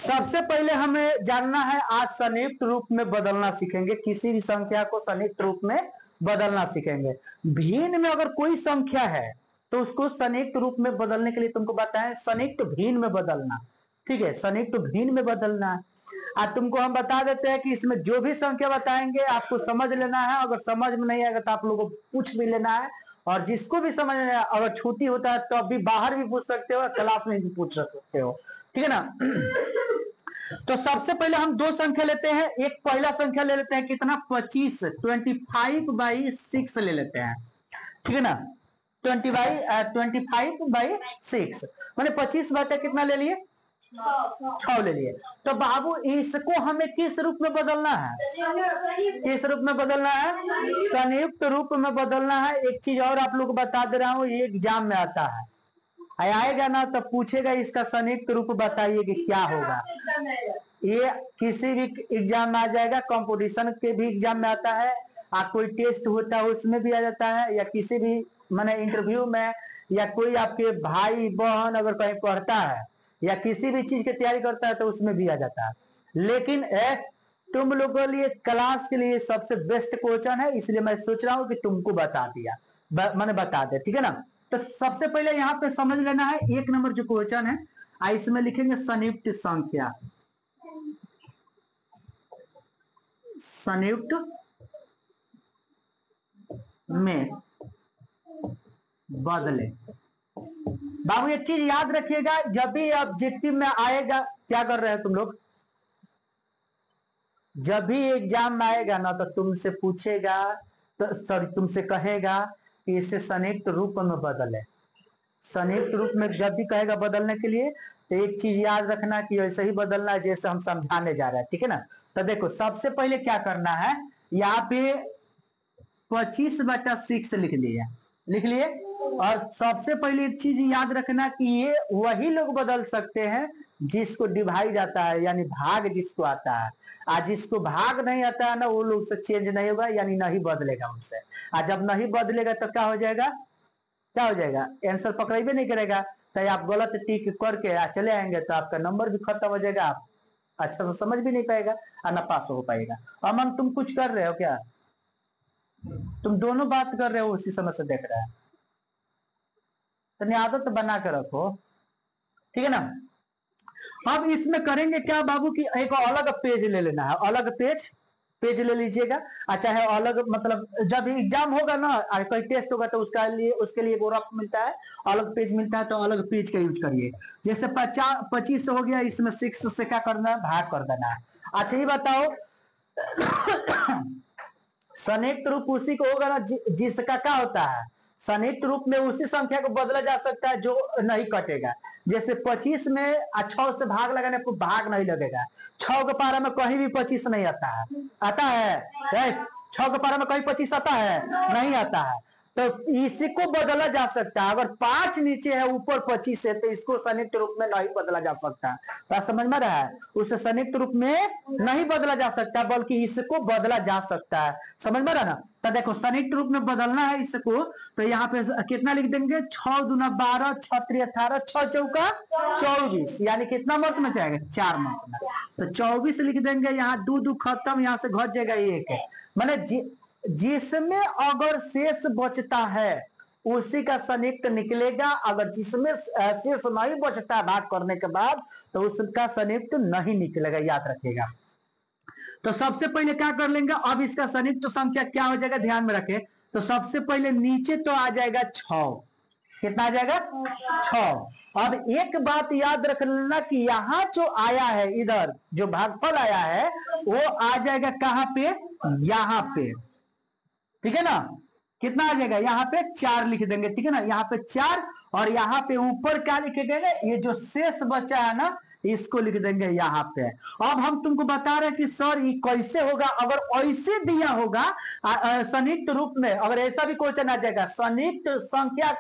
सबसे पहले हमें जानना है, आज संयुक्त रूप में बदलना सीखेंगे। किसी भी संख्या को संयुक्त रूप में बदलना सीखेंगे। भिन्न में अगर कोई संख्या है तो उसको संयुक्त रूप में बदलने के लिए तुमको बताएं संयुक्त भिन्न में बदलना। ठीक है, संयुक्त भिन्न में बदलना है। आज तुमको हम बता देते हैं कि इसमें जो भी संख्या बताएंगे आपको समझ लेना है। अगर समझ में नहीं आएगा तो आप लोगों को पूछ भी लेना है, और जिसको भी समझ में अगर छुट्टी होता है तो अभी बाहर भी पूछ सकते हो, क्लास में भी पूछ सकते हो। ठीक है ना। तो सबसे पहले हम दो संख्या लेते हैं। एक पहला संख्या ले लेते हैं कितना, 25, 25/6 ले लेते हैं। ठीक है ना, 25/6 मैंने 25 बटे कितना ले लिए, 6 ले लिए। तो बाबू इसको हमें किस रूप में बदलना है, किस रूप में बदलना है, संयुक्त रूप में बदलना है। एक चीज और आप लोग को बता दे रहा हूं, ये एग्जाम में आता है, आएगा ना तो पूछेगा इसका संयुक्त रूप बताइए कि क्या होगा। ये किसी भी एग्जाम में आ जाएगा, कंपटीशन के भी एग्जाम में आता है, कोई टेस्ट होता है उसमें भी आ जाता है, या किसी भी माने इंटरव्यू में, या कोई आपके भाई बहन अगर कहीं पढ़ता है या किसी भी चीज की तैयारी करता है तो उसमें भी आ जाता है। लेकिन तुम लोगों के लिए क्लास के लिए सबसे बेस्ट क्वेश्चन है, इसलिए मैं सोच रहा हूं कि तुमको बता दिया, मैंने बता दिया। ठीक है ना। तो सबसे पहले यहाँ पे समझ लेना है, एक नंबर जो क्वेश्चन है, इसमें लिखेंगे संयुक्त संख्या, संयुक्त में बदले। बाबू एक चीज याद रखिएगा, जब भी ऑब्जेक्टिव में आएगा, क्या कर रहे हो तुम लोग, जब भी एग्जाम में आएगा ना तो तुमसे पूछेगा, तो सॉरी तुमसे कहेगा कि इसे संयुक्त रूप में बदले। संयुक्त रूप में जब भी कहेगा बदलने के लिए तो एक चीज याद रखना कि ऐसे ही बदलना है जैसे हम समझाने जा रहे हैं। ठीक है ना। तो देखो सबसे पहले क्या करना है, यहाँ पे 25/6 लिख लिए। और सबसे पहले एक चीज याद रखना कि ये वही लोग बदल सकते हैं जिसको डिवाइड आता है, यानी भाग जिसको आता है। आज जिसको भाग नहीं आता है ना, वो लोग से चेंज नहीं होगा, यानी नहीं बदलेगा उनसे। आज जब नहीं बदलेगा तो क्या हो जाएगा, क्या हो जाएगा, आंसर पकड़ेबे नहीं करेगा। तो आप गलत टिक करके चले आएंगे तो आपका नंबर भी खत्म हो जाएगा, आप अच्छा से समझ भी नहीं पाएगा और ना पास हो पाएगा। अमन तुम कुछ कर रहे हो क्या, तुम दोनों बात कर रहे हो, उसी समय से देख रहा है, तो आदत बना कर रखो। ठीक है ना। अब इसमें करेंगे क्या बाबू की एक अलग पेज ले लेना है, अलग पेज ले लीजिएगा। अच्छा है अलग, मतलब जब एग्जाम होगा ना, कोई टेस्ट होगा तो उसके लिए रफ मिलता है, अलग पेज मिलता है, तो अलग पेज का यूज करिए। जैसे 25 हो गया, इसमें 6 से क्या करना है, भाग कर देना है। अच्छा ये बताओ संयुक्त रूप उसी को होगा ना जिसका क्या होता है, संयुक्त रूप में उसी संख्या को बदला जा सकता है जो नहीं कटेगा। जैसे 25 में 6 से भाग लगाने को भाग नहीं लगेगा। 6 के पारा में कहीं भी 25 नहीं आता है, आता है 6 के पारा में कहीं 25 आता है, नहीं आता है। तो इसको बदला जा सकता है, अगर 5 नीचे है ऊपर 25 है तो इसको संयुक्त रूप में नहीं बदला जा सकता। बात समझ में रहा है, उसे संयुक्त रूप में नहीं बदला जा सकता, बल्कि इसको बदला जा सकता है। समझ में रहा ना। तो देखो संयुक्त रूप में बदलना है इसको, तो यहाँ पे कितना लिख देंगे, 6 दूना 12, 6 3 18, 6 चौका 24, यानी कितना मार्क में जाएगा, 4 मार्क में। तो 24 लिख देंगे, यहाँ 2 2 खत्म, यहाँ से घट जाएगा 1। मैंने जिसमें अगर शेष बचता है उसी का संयुक्त निकलेगा, अगर जिसमें शेष नहीं बचता भाग करने के बाद तो उसका संयुक्त नहीं निकलेगा, याद रखिएगा। तो सबसे पहले क्या कर लेंगे, अब इसका संयुक्त संख्या क्या हो जाएगा, ध्यान में रखें। तो सबसे पहले नीचे तो आ जाएगा 6, कितना आ जाएगा 6। अब एक बात याद रख लेना कि यहां जो आया है, इधर जो भागफल आया है वो आ जाएगा कहां पे, यहां पे। ठीक है ना, कितना आ जाएगा, यहाँ पे 4 लिख देंगे। ठीक है ना, यहाँ पे 4, और यहाँ पे ऊपर क्या लिखेंगे, ये जो शेष बचा है ना इसको लिख देंगे यहाँ पे। अब हम तुमको बता रहे हैं कि सर ये कैसे होगा, अगर ऐसे दिया होगा संयुक्त रूप में, अगर ऐसा भी क्वेश्चन आ जाएगा संयुक्त संख्या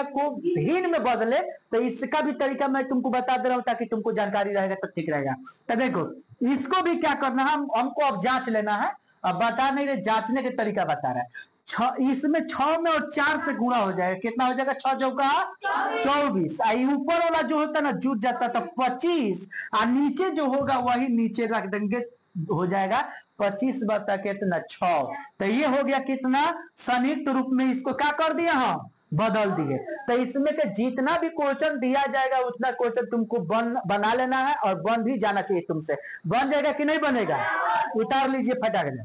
को भिन्न में बदले, तो इसका भी तरीका मैं तुमको बता दे रहा हूं ताकि तुमको जानकारी रहेगा तो ठीक रहेगा। तो देखो इसको भी क्या करना है, हमको अब जांच लेना है। अब बता नहीं रहे, जांचने के तरीका बता रहा है। इसमें 6 में और 4 से गुणा हो जाएगा, कितना हो जाएगा? 6 चौका 24। ऊपर वाला जो होता है ना जुट जाता तो 25, और नीचे जो होगा वही नीचे रख देंगे, हो जाएगा 25 बटा कितना 6। तो ये हो गया कितना संयुक्त रूप में, इसको क्या कर दिया हम बदल दिए। तो इसमें के जितना भी क्वेश्चन दिया जाएगा उतना क्वेश्चन तुमको बना लेना है, और बन भी जाना चाहिए तुमसे। बन जाएगा कि नहीं बनेगा? उतार लीजिए फटाक से।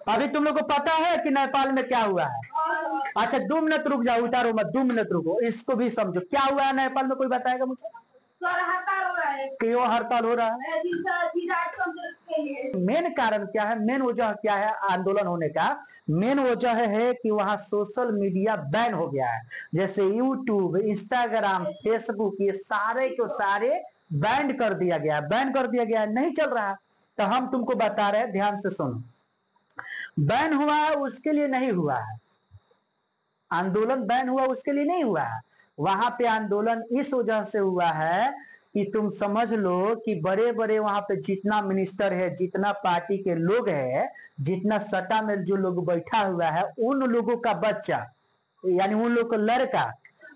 अभी तुम लोग को पता है कि नेपाल में क्या हुआ है? अच्छा 2 मिनट रुक जाओ, उतारो मत, 2 मिनट रुको, इसको भी समझो क्या हुआ है नेपाल में। कोई बताएगा मुझे? हड़ताल हो रहा है। क्यों हड़ताल हो रहा है? मेन कारण क्या है, मेन वजह क्या है आंदोलन होने का? मेन वजह है कि वहां सोशल मीडिया बैन हो गया है, जैसे यूट्यूब, इंस्टाग्राम, फेसबुक, ये सारे को सारे बैन कर दिया गया है, बैन कर दिया गया है, नहीं चल रहा। तो हम तुमको बता रहे हैं, ध्यान से सुनो। बैन हुआ है उसके लिए नहीं हुआ है, आंदोलन बैन हुआ उसके लिए नहीं हुआ है। वहां पे आंदोलन इस वजह से हुआ है कि तुम समझ लो कि बड़े बड़े वहां पे जितना मिनिस्टर है, जितना पार्टी के लोग है, जितना सत्ता में जो लोग बैठा हुआ है, उन लोगों का बच्चा, यानी उन लोग का लड़का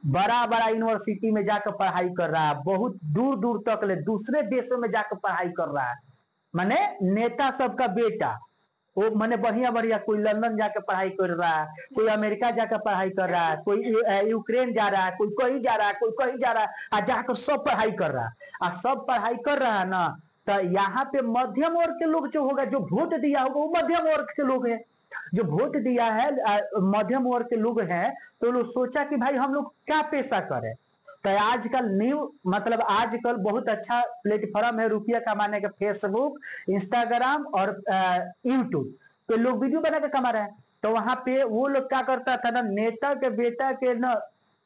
बड़ा बड़ा यूनिवर्सिटी में जाकर पढ़ाई कर रहा है, बहुत दूर दूर तक ले दूसरे देशों में जाकर पढ़ाई कर रहा है। माने नेता सबका बेटा वो माने बढ़िया बढ़िया, कोई लंदन जाकर पढ़ाई कर रहा है, कोई अमेरिका जाकर पढ़ाई कर रहा है, कोई यूक्रेन जा रहा है, कोई कहीं जा रहा है, कोई कहीं जा रहा है, और जाकर सब पढ़ाई कर रहा है। और सब पढ़ाई कर रहा है ना, तो यहाँ पे मध्यम वर्ग के लोग जो होगा, जो वोट दिया होगा वो मध्यम वर्ग के लोग हैं, जो वोट दिया है मध्यम वर्ग के लोग हैं, तो लोग सोचा कि भाई हम लोग क्या पैसा करें। तो आजकल न्यू मतलब आजकल बहुत अच्छा प्लेटफॉर्म है रुपया कमाने का, फेसबुक, इंस्टाग्राम और यूट्यूब पे लोग वीडियो बना के कमा रहे हैं। तो वहां पे वो लोग क्या करता था ना, नेता के बेटा के ना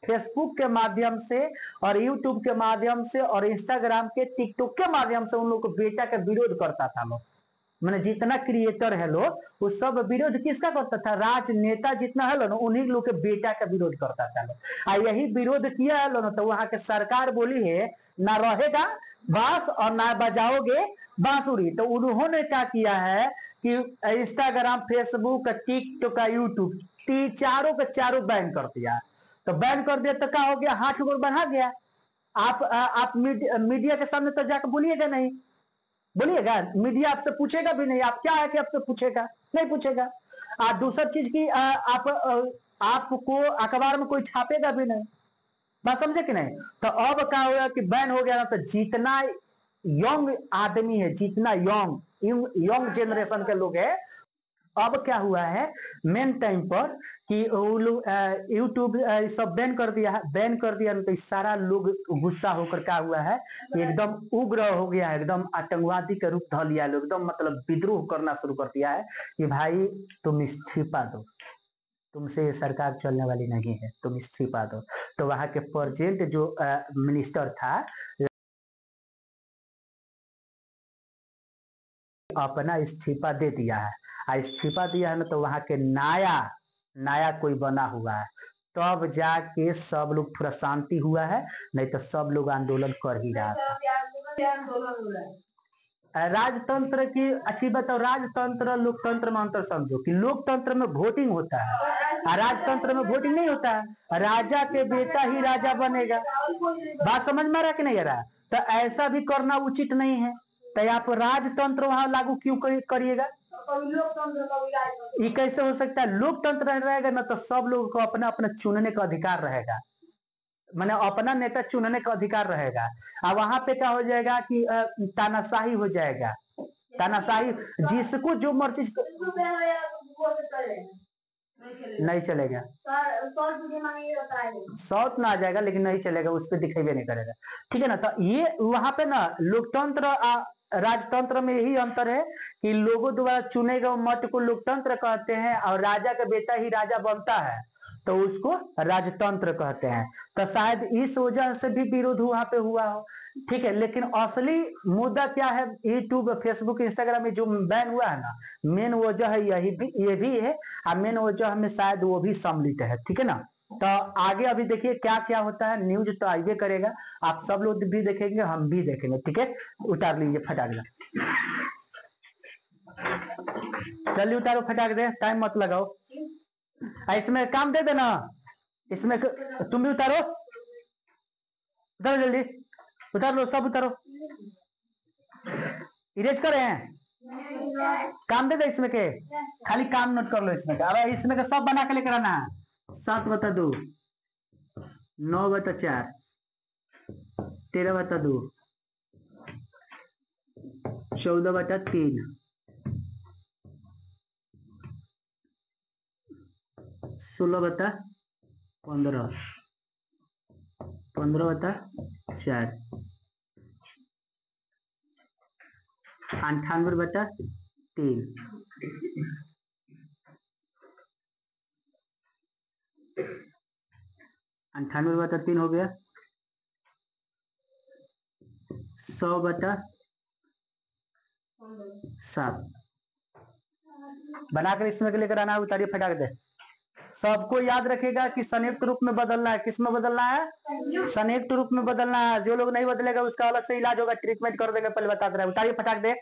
फेसबुक के माध्यम से और यूट्यूब के माध्यम से और इंस्टाग्राम के, टिकटॉक के माध्यम से उन लोग को बेटा का विरोध करता था लोग। मैंने जितना क्रिएटर है लोग, वो सब विरोध किसका करता था? राजनेता जितना है ना, उन्हीं लोग के बेटा का विरोध करता था लोग। यही विरोध किया है ना, तो वहां के सरकार बोली है ना रहेगा बांस और ना बजाओगे बांसुरी। तो उन्होंने क्या किया है कि इंस्टाग्राम, फेसबुक, टिकटॉक, यूट्यूब, चारों के चारों बैन कर दिया। तो बैन कर दिया तो क्या हो गया? हाथ गोड़ बढ़ा गया। आप मीडिया के सामने तो जाकर बोलिएगा नहीं, बोलिएगा, मीडिया आपसे पूछेगा भी नहीं, आप क्या है कि आपसे पूछेगा? नहीं पूछेगा। दूसरी चीज की आपको अखबार में कोई छापेगा भी नहीं, बात समझे कि नहीं? तो अब क्या हुआ कि बैन हो गया ना, तो जितना यंग आदमी है, जितना यंग जनरेशन के लोग है, अब क्या हुआ है मेन टाइम पर कि वो लोग यूट्यूब सब बैन कर दिया है, बैन कर दिया तो सारा लोग गुस्सा होकर क्या हुआ है, एकदम उग्र हो गया है, एकदम आतंकवादी का रूप ढल लिया, एकदम मतलब विद्रोह करना शुरू कर दिया है कि भाई तुम इस्तीफा दो, तुमसे ये सरकार चलने वाली नहीं है, तुम इस्तीफा दो। तो वहां के प्रेजेंट जो मिनिस्टर था अपना इस्तीफा दे दिया है, इस्तीफा दिया है ना, तो वहां के नया नया कोई बना हुआ है, तब जाके सब लोग थोड़ा शांति हुआ है, नहीं तो सब लोग आंदोलन कर ही रहा था। राजतंत्र की अच्छी बताओ, राजतंत्र लोकतंत्र में अंतर समझो कि लोकतंत्र में वोटिंग होता है और राजतंत्र में वोटिंग नहीं होता है, राजा के बेटा ही राजा बनेगा। बात समझ में आ रहा कि नहीं आ रहा? तो ऐसा भी करना उचित नहीं है, तो आप राजतंत्र वहां लागू क्यों करिएगा? ये कैसे हो सकता है? लोकतंत्र रहेगा ना तो सब लोगों को अपना अपना चुनने का अधिकार रहेगा, मैंने अपना नेता चुनने का अधिकार रहेगा। अब वहां पे क्या हो जाएगा कि तानाशाही हो जाएगा, तानाशाही, जिसको जो मर्जी नहीं चलेगा, शॉर्ट ना आ जाएगा लेकिन नहीं चलेगा, उस पर दिखेबे नहीं करेगा, ठीक है ना? तो ये वहां पे ना लोकतंत्र राजतंत्र में यही अंतर है कि लोगों द्वारा चुने गए मत को लोकतंत्र कहते हैं, और राजा का बेटा ही राजा बनता है तो उसको राजतंत्र कहते हैं। तो शायद इस वजह से भी विरोध वहां पे हुआ हो, ठीक है। लेकिन असली मुद्दा क्या है, यूट्यूब, फेसबुक, इंस्टाग्राम में जो बैन हुआ है ना, मेन वजह है यही भी, ये भी है, और मेन वजह में शायद वो भी सम्मिलित है, ठीक है ना? तो आगे अभी देखिए क्या क्या होता है, न्यूज तो आइए करेगा, आप सब लोग भी देखेंगे, हम भी देखेंगे, ठीक है? उतार लीजिए फटाक। जल्दी उतारो, फटाक दे, टाइम मत लगाओ। इसमें काम दे देना, इसमें तुम भी उतारो, उतारो जल्दी, उतार लो, सब उतारो। इरेज कर रहे हैं, काम दे दे इसमें के, खाली काम नोट कर लो इसमें का। अब इसमें का सब बना के लेकर आना। 7/2, 9/4, 13/2, 14/3, 16/15, 15/4, 98/3, 98/3 हो गया, 100/7 बनाकर इसमें के लेकर आना। उतारिए फटाक दे। सबको याद रखेगा कि संयुक्त रूप में बदलना है। किस में बदलना है? संयुक्त रूप में बदलना है। जो लोग नहीं बदलेगा उसका अलग से इलाज होगा, ट्रीटमेंट कर देंगे, पहले बता दे रहे हैं। उतारिए फटाक दे।